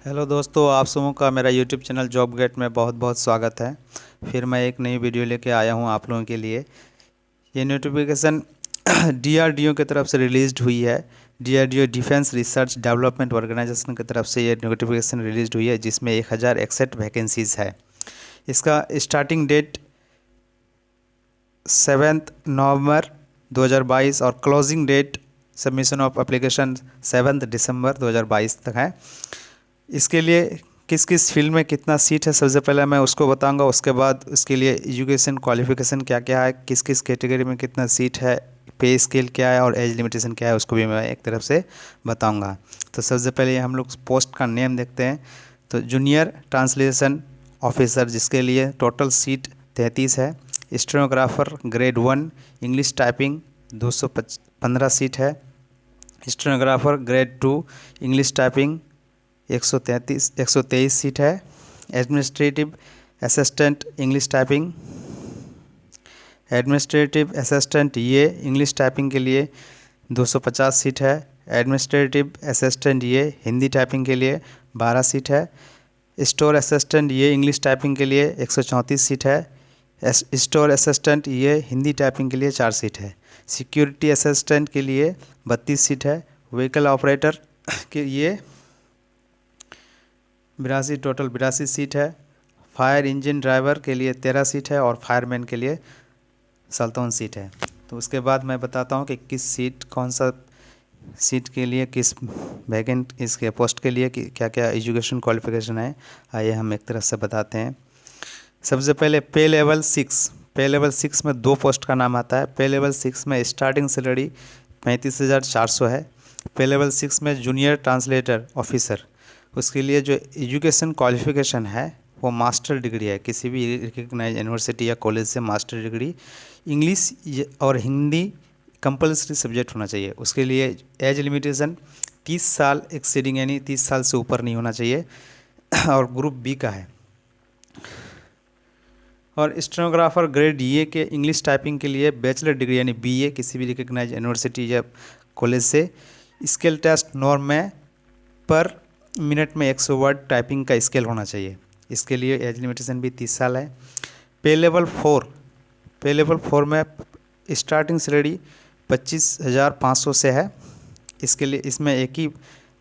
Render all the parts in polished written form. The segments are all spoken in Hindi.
हेलो दोस्तों, आप सबों का मेरा यूट्यूब चैनल जॉब गेट में बहुत बहुत स्वागत है। फिर मैं एक नई वीडियो लेके आया हूँ आप लोगों के लिए। ये नोटिफिकेशन डीआरडीओ की तरफ से रिलीज़ हुई है। DRDO defence research development organisation की तरफ से ये नोटिफिकेशन रिलीज़ हुई है, जिसमें 1061 वैकेंसीज़ है। इसका स्टार्टिंग डेट 7 नवंबर 2022 और closing date submission of application 7 दिसंबर 2022 तक है। इसके लिए किस किस फील्ड में कितना सीट है, सबसे पहले मैं उसको बताऊंगा। उसके बाद उसके लिए एजुकेशन क्वालिफिकेशन क्या क्या है, किस किस कैटेगरी में कितना सीट है, पे स्केल क्या है और एज लिमिटेशन क्या है, उसको भी मैं एक तरफ से बताऊंगा। तो सबसे पहले हम लोग पोस्ट का नेम देखते हैं। तो जूनियर ट्रांसलेशन ऑफिसर, जिसके लिए टोटल सीट 33 है। Stenographer grade 1 English typing 215 seat है। Stenographer grade 2 English typing 123 seat है। Administrative assistant English typing, administrative assistant ये इंग्लिश टाइपिंग के लिए 250 सीट है। एडमिनिस्ट्रेटिव असिस्टेंट ये हिंदी टाइपिंग के लिए 12 सीट है। स्टोर असिस्टेंट ये इंग्लिश टाइपिंग के लिए 134 सीट है। स्टोर असिस्टेंट ये हिंदी टाइपिंग के लिए 4 सीट है। सिक्योरिटी असिस्टेंट के लिए 32 सीट है। व्हीकल ऑपरेटर के लिए 82 सीट है। फायर इंजन ड्राइवर के लिए 13 सीट है और फायरमैन के लिए 57 सीट है। तो उसके बाद मैं बताता हूँ कि किस सीट, कौन सा सीट के लिए किस वैकेंट इसके पोस्ट के लिए क्या क्या एजुकेशन क्वालिफिकेशन है, आइए हम एक तरफ से बताते हैं। सबसे पहले पे लेवल 6 में 2 पोस्ट का नाम आता है। पे लेवल 6 में स्टार्टिंग सैलरी 35,400 है। पे लेवल 6 में जूनियर ट्रांसलेटर ऑफिसर, उसके लिए जो एजुकेशन क्वालिफिकेशन है वो मास्टर डिग्री है, किसी भी रिकग्नाइज यूनिवर्सिटी या कॉलेज से मास्टर डिग्री। इंग्लिश और हिंदी कंपलसरी सब्जेक्ट होना चाहिए। उसके लिए एज लिमिटेशन 30 साल एक्सीडिंग, यानी 30 साल से ऊपर नहीं होना चाहिए और ग्रुप बी का है। और स्टेनोग्राफर ग्रेड ये के इंग्लिश टाइपिंग के लिए बैचलर डिग्री यानी बीए किसी भी रिकग्नाइज यूनिवर्सिटी या कॉलेज से। स्केल टेस्ट नॉर्म में पर मिनट में 100 वर्ड टाइपिंग का स्केल होना चाहिए। इसके लिए एज लिमिटेशन भी 30 साल है। पे लेवल 4 में स्टार्टिंग सैलरी 25,500 से है। इसके लिए इसमें एक ही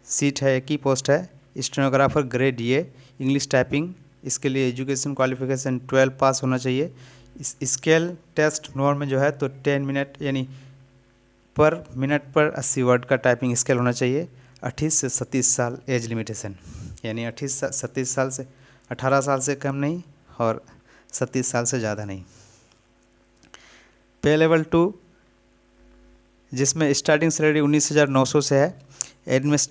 सीट है, एक ही पोस्ट है। स्टेनोग्राफर ग्रेड ये इंग्लिश टाइपिंग, इसके लिए एजुकेशन क्वालिफिकेशन 12 पास होना चाहिए। स्केल टेस्ट नॉर्म में जो है तो 10 मिनट यानी पर मिनट पर 80 वर्ड का टाइपिंग स्केल होना चाहिए। 28 से 37 साल एज लिमिटेशन, यानी 37 साल से 18 साल से कम नहीं और 37 साल से ज़्यादा नहीं। पे लेवल 2 जिसमें स्टार्टिंग सैलरी 19,900 से है।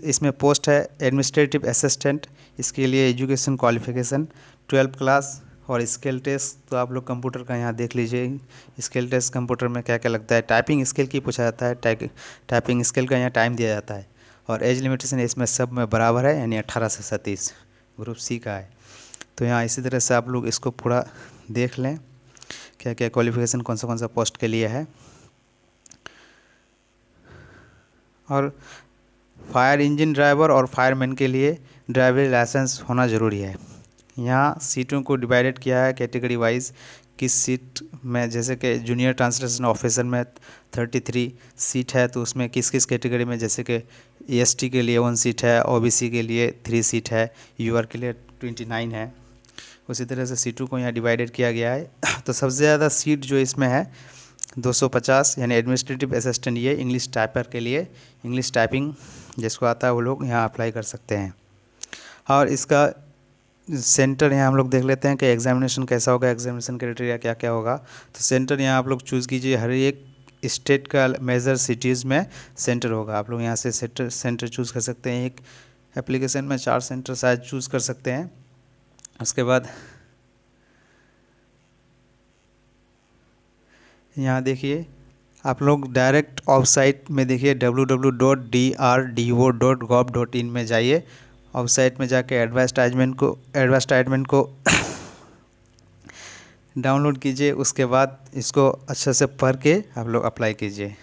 इसमें पोस्ट है एडमिनिस्ट्रेटिव असिस्टेंट, इसके लिए एजुकेशन क्वालिफिकेशन 12 क्लास और स्केल टेस्ट तो आप लोग कंप्यूटर का यहाँ देख लीजिए। स्केल टेस्ट कंप्यूटर में क्या क्या लगता है, टाइपिंग स्केल की पूछा जाता है, टाइपिंग स्केल का यहाँ टाइम दिया जाता है। और एज लिमिटेशन इसमें सब में बराबर है, यानी 18 से 37 ग्रुप सी का है। तो यहाँ इसी तरह से आप लोग इसको पूरा देख लें क्या क्या क्वालिफिकेशन कौन सा पोस्ट के लिए है। और फायर इंजन ड्राइवर और फायरमैन के लिए ड्राइवरी लाइसेंस होना ज़रूरी है। यहाँ सीटों को डिवाइडेड किया है कैटेगरी वाइज, किस सीट में, जैसे कि जूनियर ट्रांसलेशन ऑफिसर में 33 सीट है, तो उसमें किस किस कैटेगरी में, जैसे कि एसटी के लिए 1 सीट है, ओबीसी के लिए 3 सीट है, यूआर के लिए 29 है। उसी तरह से सीटों को यहाँ डिवाइडेड किया गया है। तो सबसे ज़्यादा सीट जो इसमें है 250, यानी एडमिनिस्ट्रेटिव असिस्टेंट ये इंग्लिश टाइपर के लिए, इंग्लिश टाइपिंग जिसको आता है वो लोग यहाँ अप्लाई कर सकते हैं। और इसका सेंटर यहाँ हम लोग देख लेते हैं कि एग्जामिनेशन कैसा होगा, एग्जामिनेशन क्राइटेरिया क्या क्या होगा। तो सेंटर यहाँ आप लोग चूज़ कीजिए, हर एक स्टेट का मेजर सिटीज़ में सेंटर होगा। आप लोग यहाँ से सेंटर चूज़ कर सकते हैं। एक एप्लीकेशन में 4 सेंटर शायद चूज़ कर सकते हैं। उसके बाद यहाँ देखिए आप लोग डायरेक्ट ऑफसाइट में देखिए www.drdo.gov.in में जाइए। ऑफसाइट में जाके एडवर्टाइजमेंट को डाउनलोड कीजिए। उसके बाद इसको अच्छे से पढ़ के आप लोग अप्लाई कीजिए।